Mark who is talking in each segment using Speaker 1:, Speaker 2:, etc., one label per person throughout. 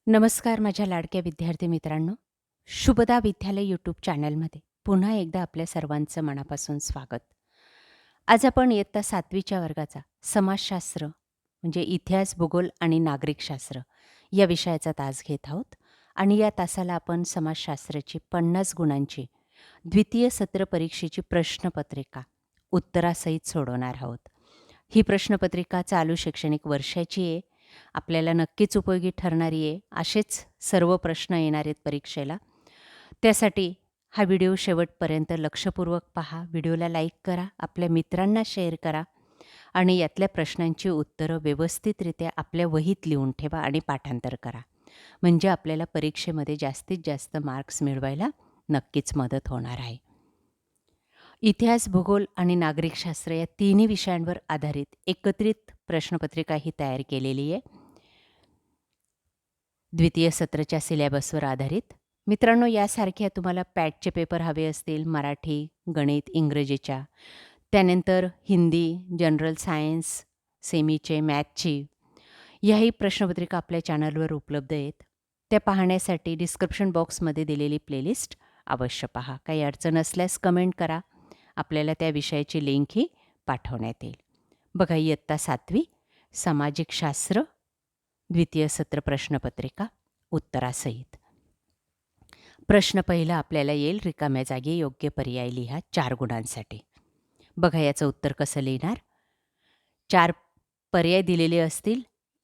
Speaker 1: नमस्कार माझ्या लाडक्या विद्यार्थी मित्रांनो. शुभदा विद्यालय यूट्यूब चॅनलमध्ये पुन्हा एकदा आपल्या सर्वांचं मनापासून स्वागत. आज आपण इयत्ता 7वीच्या वर्गाचा समाजशास्त्र म्हणजे इतिहास, भूगोल आणि नागरिकशास्त्र या विषयाचा तास घेत आहोत आणि या तासाला आपण समाजशास्त्राची 50 गुणांची द्वितीय सत्र परीक्षेची प्रश्नपत्रिका उत्तरासहित सोडवणार आहोत. ही प्रश्नपत्रिका चालू शैक्षणिक वर्षाची आहे. आपल्याला नक्कीच उपयोगी ठरणारी आहे. असेच सर्व प्रश्न येणार आहेत परीक्षेला. त्यासाठी हा व्हिडिओ शेवटपर्यंत लक्षपूर्वक पहा. व्हिडिओला लाईक करा, आपल्या मित्रांना शेअर करा आणि यातल्या प्रश्नांची उत्तरं व्यवस्थितरित्या आपल्या वहीत लिहून ठेवा आणि पाठांतर करा. म्हणजे आपल्याला परीक्षेमध्ये जास्तीत जास्त मार्क्स मिळवायला नक्कीच मदत होणार आहे. इतिहास, भूगोल आणि नागरिकशास्त्र या तिन्ही विषयांवर आधारित एकत्रित प्रश्नपत्रिका ही तयार केलेली आहे. द्वितीय सत्राच्या सिलेबसवर आधारित. मित्रांनो, यासारख्या तुम्हाला पॅटचे पेपर हवे असतील मराठी, गणित, इंग्रजीच्या, त्यानंतर हिंदी, जनरल सायन्स, सेमीचे, मॅथची, याही प्रश्नपत्रिका आपल्या चॅनलवर उपलब्ध आहेत. त्या पाहण्यासाठी डिस्क्रिप्शन बॉक्समध्ये दिलेली प्लेलिस्ट अवश्य पहा. काही अडचण असल्यास कमेंट करा, आपल्याला त्या विषयाची लिंकही पाठवण्यात येईल. बघा, इयत्ता 7वी सामाजिक शास्त्र द्वितीय सत्र प्रश्नपत्रिका उत्तरासहित. प्रश्न पहिला आपल्याला येईल, रिकाम्या जागी योग्य पर्याय लिहा 4 गुणांसाठी. बघा, याचं उत्तर कसं लिहिणार. 4 पर्याय दिलेले असतील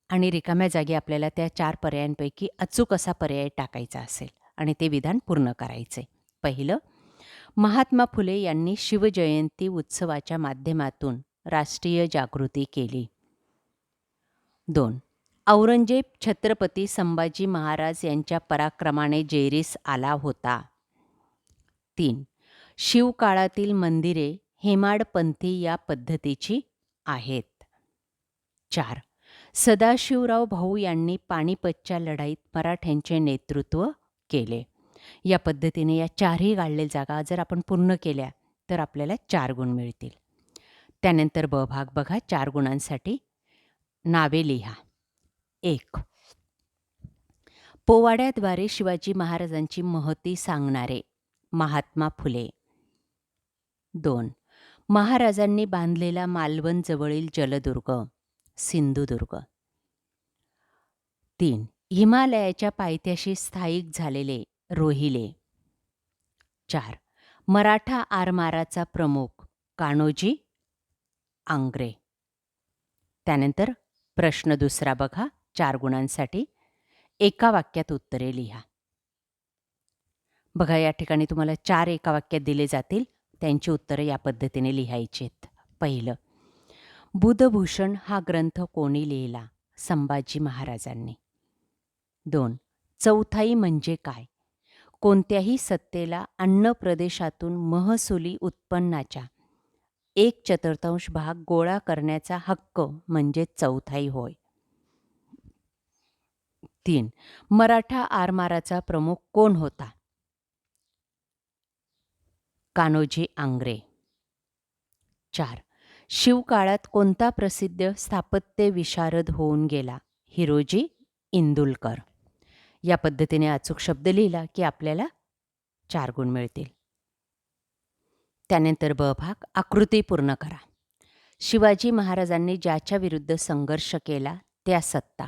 Speaker 1: आणि रिकाम्या जागी आपल्याला त्या 4 पर्यायांपैकी अचूक असा पर्याय टाकायचा असेल आणि ते विधान पूर्ण करायचे. पहिलं, महात्मा फुले यांनी शिवजयंती उत्सवाच्या माध्यमातून राष्ट्रीय जागृती केली. 2, औरंगजेब छत्रपती संभाजी महाराज यांच्या पराक्रमाने जैरीस आला होता. 3, शिवकाळातील मंदिरे हेमाडपंथी या पद्धतीची आहेत. 4, सदाशिवराव भाऊ यांनी पानिपतच्या लढाईत मराठ्यांचे नेतृत्व केले. या पद्धतीने या 4ही गाळलेल्या जागा जर आपण पूर्ण केल्या तर आपल्याला 4 गुण मिळतील. त्यानंतर ब भाग बघा, 4 गुणांसाठी नावे लिहा. 1, पोवाड्याद्वारे शिवाजी महाराजांची महती सांगणारे महात्मा फुले. 2, महाराजांनी बांधलेला मालवण जवळील जलदुर्ग सिंधुदुर्ग. 3, हिमालयाच्या पायथ्याशी स्थायिक झालेले रोहिले. 4, मराठा आरमाराचा प्रमुख कान्होजी आंग्रे. त्यानंतर प्रश्न दुसरा बघा, 4 गुणांसाठी एका वाक्यात उत्तरे लिहा. बघा, या ठिकाणी तुम्हाला 4 एका वाक्यात दिले जातील. त्यांची उत्तरं या पद्धतीने लिहायची आहेत. पहिलं, बुधभूषण हा ग्रंथ कोणी लिहिला? संभाजी महाराजांनी. 2, चौथाई म्हणजे काय? कोणत्याही सत्तेला अन्न प्रदेशातून महसुली उत्पन्नाच्या 1/4 भाग गोळा करण्याचा हक्क म्हणजे चौथाई होय. 3, मराठा आरमाराचा प्रमुख कोण होता? कान्होजी आंग्रे. 4, शिवकाळात कोणता प्रसिद्ध स्थापत्य विशारद होऊन गेला? हिरोजी इंदुलकर. या पद्धतीने अचूक शब्द लिहिला की आपल्याला 4 गुण मिळतील. त्यानंतर ब भाग, आकृती पूर्ण करा. शिवाजी महाराजांनी ज्याच्या विरुद्ध संघर्ष केला त्या सत्ता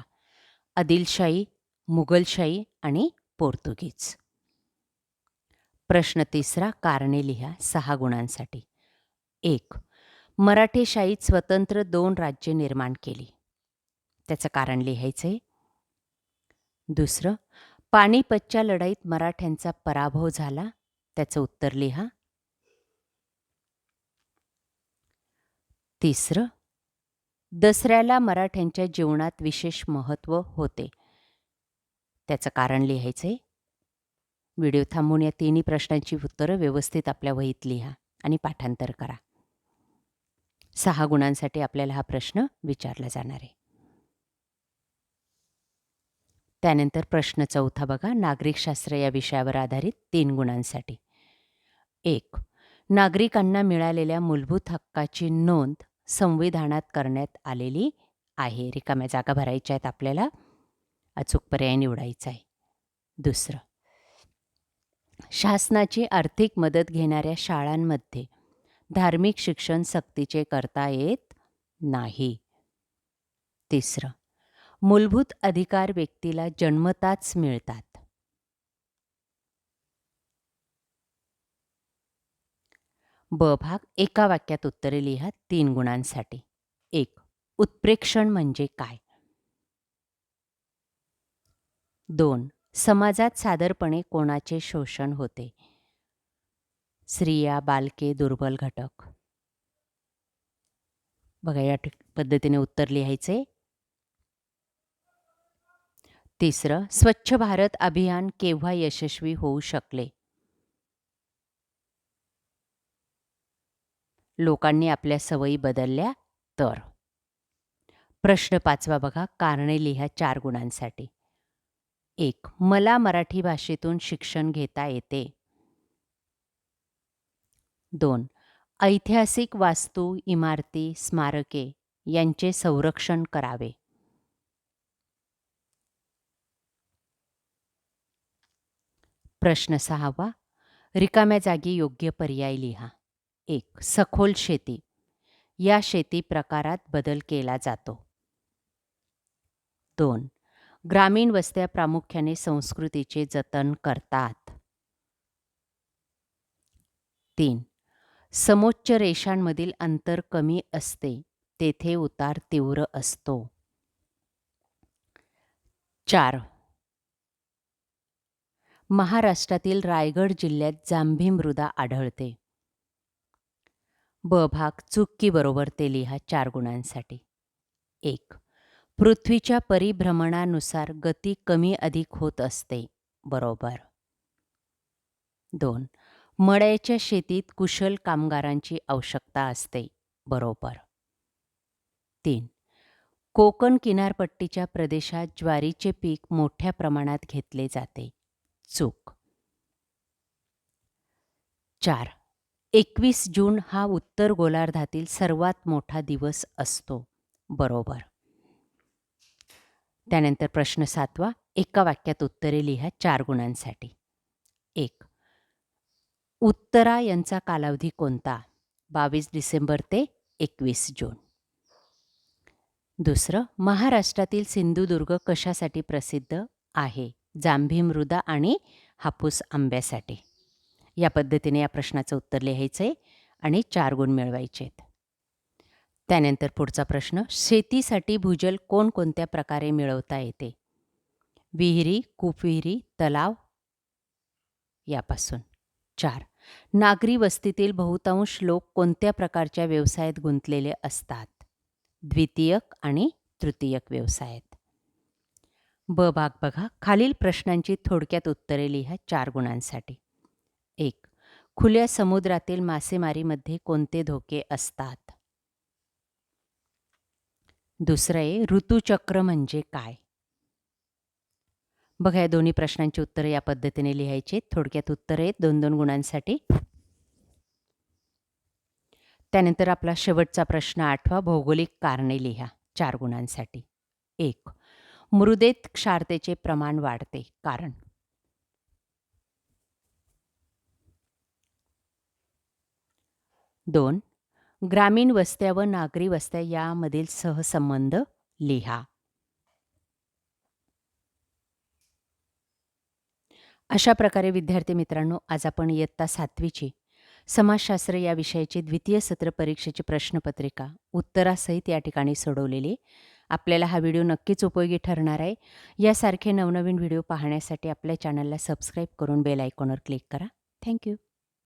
Speaker 1: आदिलशाही, मुघलशाही आणि पोर्तुगीज. प्रश्न तिसरा, कारणे लिहा 6 गुणांसाठी. 1, मराठेशाहीत स्वतंत्र 2 राज्ये निर्माण केली. त्याचं कारण लिहायचंय. दुसरं, पानिपतच्या लढाईत मराठ्यांचा पराभव झाला. त्याचं उत्तर लिहा. तिसरं, दसऱ्याला मराठ्यांच्या जीवनात विशेष महत्त्व होते. त्याचं कारण लिहायचंय. व्हिडिओ थांबवून या तिन्ही प्रश्नांची उत्तरं व्यवस्थित आपल्या वहीत लिहा आणि पाठांतर करा. 6 गुणांसाठी आपल्याला हा प्रश्न विचारला जाणार आहे. त्यानंतर प्रश्न चौथा बघा, नागरिकशास्त्र या विषयावर आधारित 3 गुणांसाठी. 1, नागरिकांना मिळालेल्या मूलभूत हक्काची नोंद संविधानात करण्यात आलेली आहे. रिकाम्या जागा भरायच्या आहेत आपल्याला. अचूक पर्याय निवडायचा आहे. दुसरं, शासनाची आर्थिक मदत घेणाऱ्या शाळांमध्ये धार्मिक शिक्षण सक्तीचे करता येत नाही. तिसरं, मूलभूत अधिकार व्यक्तीला जन्मताच मिळतात. ब भाग, एका वाक्यात उत्तरे लिहा 3 गुणांसाठी. 1. उत्प्रेक्षण म्हणजे काय? 2. समाजात साधारणपणे कोणाचे शोषण होते? स्त्रिया, बालके, दुर्बल घटक. बघा, या पद्धतीने उत्तर लिहायचे. तिसरं, स्वच्छ भारत अभियान केव्हा यशस्वी होऊ शकले? लोकांनी आपल्या सवयी बदलल्या तर. प्रश्न 5वा बघा, कारणे लिहा 4 गुणांसाठी. 1. मला मराठी भाषेतून शिक्षण घेता येते. 2. ऐतिहासिक वास्तू, इमारती, स्मारके यांचे संरक्षण करावे. प्रश्न 6वा, रिकाम्या जागी योग्य पर्याय लिहा. 1. सखोल शेती. या शेती प्रकारात बदल केला जातो. 2. ग्रामीण वस्त्या प्रामुख्याने संस्कृतीचे जतन करतात. 3. समोच्च रेषांमधील अंतर कमी असते, तेथे उतार तीव्र असतो. 4. महाराष्ट्रातील रायगड जिल्ह्यात जांभी मृदा आढळते. ब भाग, चूक की बरोबर ते लिहा 4 गुणांसाठी. 1. पृथ्वीच्या परिभ्रमणानुसार गती कमी अधिक होत असते. बरोबर. 2. मळ्याच्या शेतीत कुशल कामगारांची आवश्यकता असते. बरोबर. 3. कोकण किनारपट्टीच्या प्रदेशात ज्वारीचे पीक मोठ्या प्रमाणात घेतले जाते. चूक. 4. 21 जून हा उत्तर गोलार्धातील सर्वात मोठा दिवस असतो. बरोबर. त्यानंतर प्रश्न 7वा, एका वाक्यात उत्तरे लिहा 4 गुणांसाठी. 1. उत्तरा यांचा कालावधी कोणता? 22 डिसेंबर ते 21 जून. दुसरं, महाराष्ट्रातील सिंधुदुर्ग कशासाठी प्रसिद्ध आहे? जांभी मृदा आणि हापूस आंब्यासाठी. या पद्धतीने या प्रश्नाचं उत्तर लिहायचं आहे आणि 4 गुण मिळवायचे आहेत. त्यानंतर पुढचा प्रश्न, शेतीसाठी भूजल कोणकोणत्या प्रकारे मिळवता येते? विहिरी, कूपविहिरी, तलाव यापासून. 4. नागरी वस्तीतील बहुतांश लोक कोणत्या प्रकारच्या व्यवसायात गुंतलेले असतात? द्वितीयक आणि तृतीयक व्यवसायात. ब भाग बघा, खालील प्रश्नांची थोडक्यात उत्तरे लिहा 4 गुणांसाठी. 1. खुल्या समुद्रातील मासेमारीमध्ये कोणते धोके असतात? दुसरं आहे, ऋतुचक्र म्हणजे काय? बघा, या दोन्ही प्रश्नांची उत्तरे या पद्धतीने लिहायची. थोडक्यात उत्तर आहेत 2-2 गुणांसाठी. त्यानंतर आपला शेवटचा प्रश्न 8वा, भौगोलिक कारणे लिहा 4 गुणांसाठी. 1. मृदेत क्षारतेचे प्रमाण वाढते. कारण. 2. ग्रामीण वस्त्या व नागरी वस्त्या यामधील सहसंबंध लिहा. अशा प्रकारे विद्यार्थी मित्रांनो, आज आपण इयत्ता 7वीची समाजशास्त्र या विषयाची द्वितीय सत्र परीक्षेची प्रश्नपत्रिका उत्तरासहित या ठिकाणी सोडवलेली. आपल्याला हा व्हिडिओ नक्कीच उपयोगी ठरणार आहे. यासारखे नवनवीन व्हिडिओ पाहण्यासाठी आपल्या चॅनलला सबस्क्राईब करून बेल आयकॉनवर क्लिक करा. थँक्यू.